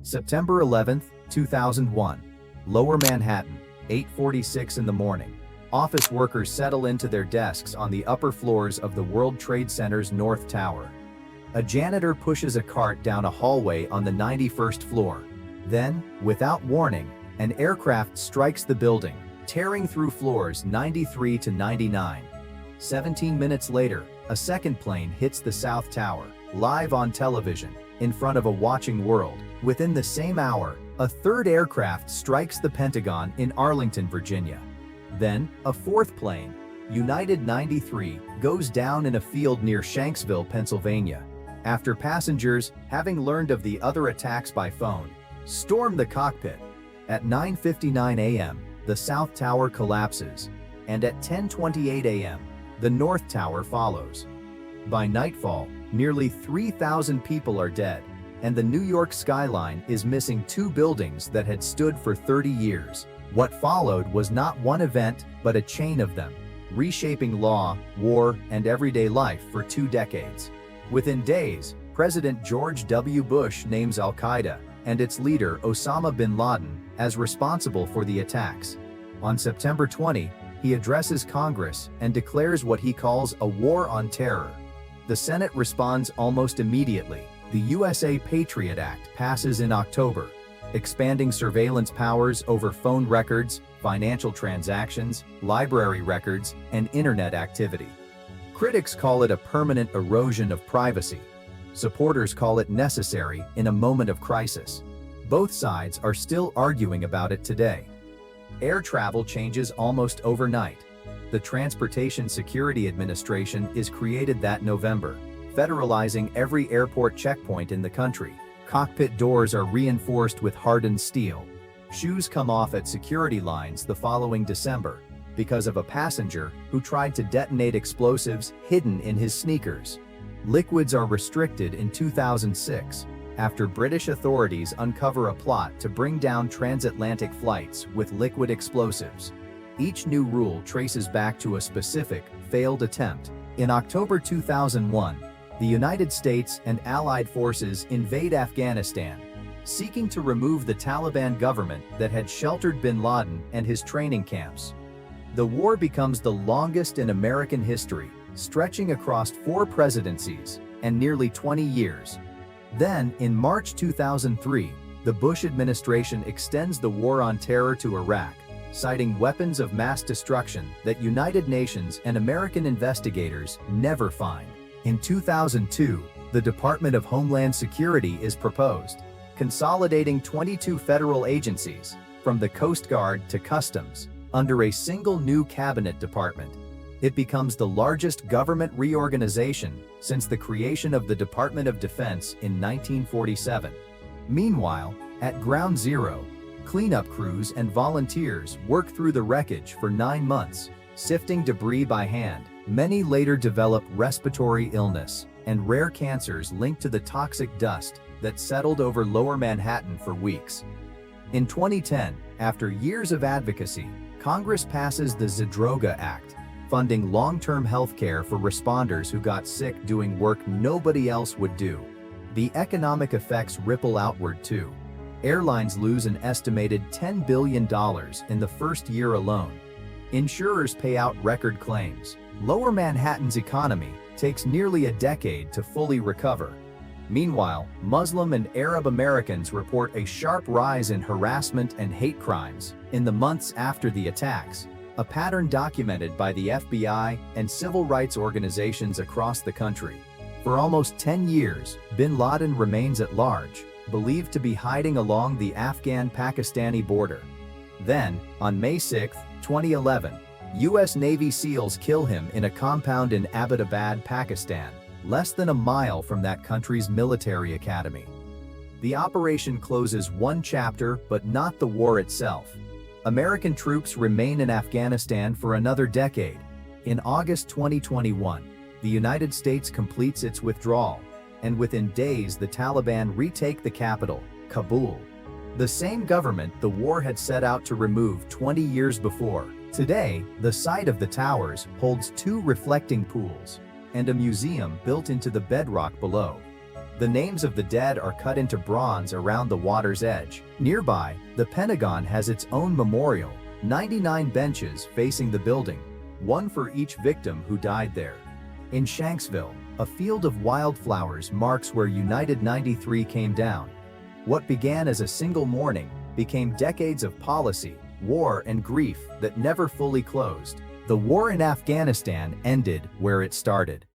September 11, 2001. Lower Manhattan, 8:46 in the morning. Office workers settle into their desks on the upper floors of the World Trade Center's North Tower. A janitor pushes a cart down a hallway on the 91st floor. Then, without warning, an aircraft strikes the building, tearing through floors 93 to 99. 17 minutes later, a second plane hits the South Tower, live on television, in front of a watching world. Within the same hour, a third aircraft strikes the Pentagon in Arlington, Virginia. Then, a fourth plane, United 93, goes down in a field near Shanksville, Pennsylvania. After passengers, having learned of the other attacks by phone, storm the cockpit. At 9:59 a.m., the South Tower collapses, and at 10:28 a.m., the North Tower follows. By nightfall, nearly 3,000 people are dead, and the New York skyline is missing two buildings that had stood for 30 years. What followed was not one event, but a chain of them, reshaping law, war, and everyday life for 2 decades. Within days, President George W. Bush names al-Qaeda and its leader Osama bin Laden as responsible for the attacks. On September 20, he addresses Congress and declares what he calls a war on terror. The Senate responds almost immediately. The USA PATRIOT Act passes in October, expanding surveillance powers over phone records, financial transactions, library records, and internet activity. Critics call it a permanent erosion of privacy. Supporters call it necessary in a moment of crisis. Both sides are still arguing about it today. Air travel changes almost overnight. The Transportation Security Administration is created that November, federalizing every airport checkpoint in the country. Cockpit doors are reinforced with hardened steel. Shoes come off at security lines the following December because of a passenger who tried to detonate explosives hidden in his sneakers. Liquids are restricted in 2006 after British authorities uncover a plot to bring down transatlantic flights with liquid explosives. Each new rule traces back to a specific, failed attempt. In October 2001, the United States and Allied forces invade Afghanistan, seeking to remove the Taliban government that had sheltered bin Laden and his training camps. The war becomes the longest in American history, stretching across 4 presidencies and nearly 20 years. Then, in March 2003, the Bush administration extends the war on terror to Iraq, citing weapons of mass destruction that United Nations and American investigators never find. In 2002, the Department of Homeland Security is proposed, consolidating 22 federal agencies, from the Coast Guard to Customs, under a single new cabinet department. It becomes the largest government reorganization since the creation of the Department of Defense in 1947. Meanwhile, at Ground Zero, cleanup crews and volunteers work through the wreckage for 9 months, sifting debris by hand. Many later develop respiratory illness and rare cancers linked to the toxic dust that settled over Lower Manhattan for weeks. In 2010, after years of advocacy, Congress passes the Zadroga Act, funding long-term health care for responders who got sick doing work nobody else would do. The economic effects ripple outward too. Airlines lose an estimated $10 billion in the first year alone. Insurers pay out record claims. Lower Manhattan's economy takes nearly a decade to fully recover. Meanwhile, Muslim and Arab Americans report a sharp rise in harassment and hate crimes in the months after the attacks, a pattern documented by the FBI and civil rights organizations across the country. For almost 10 years, bin Laden remains at large, believed to be hiding along the Afghan-Pakistani border. Then, on May 6, 2011, U.S. Navy SEALs kill him in a compound in Abbottabad, Pakistan, less than a mile from that country's military academy. The operation closes one chapter, but not the war itself. American troops remain in Afghanistan for another decade. In August 2021, the United States completes its withdrawal, and within days the Taliban retake the capital, Kabul. The same government the war had set out to remove 20 years before. Today, the site of the towers holds 2 reflecting pools and a museum built into the bedrock below. The names of the dead are cut into bronze around the water's edge. Nearby, the Pentagon has its own memorial, 99 benches facing the building, one for each victim who died there. In Shanksville, a field of wildflowers marks where United 93 came down. What began as a single morning became decades of policy, war, and grief that never fully closed. The war in Afghanistan ended where it started.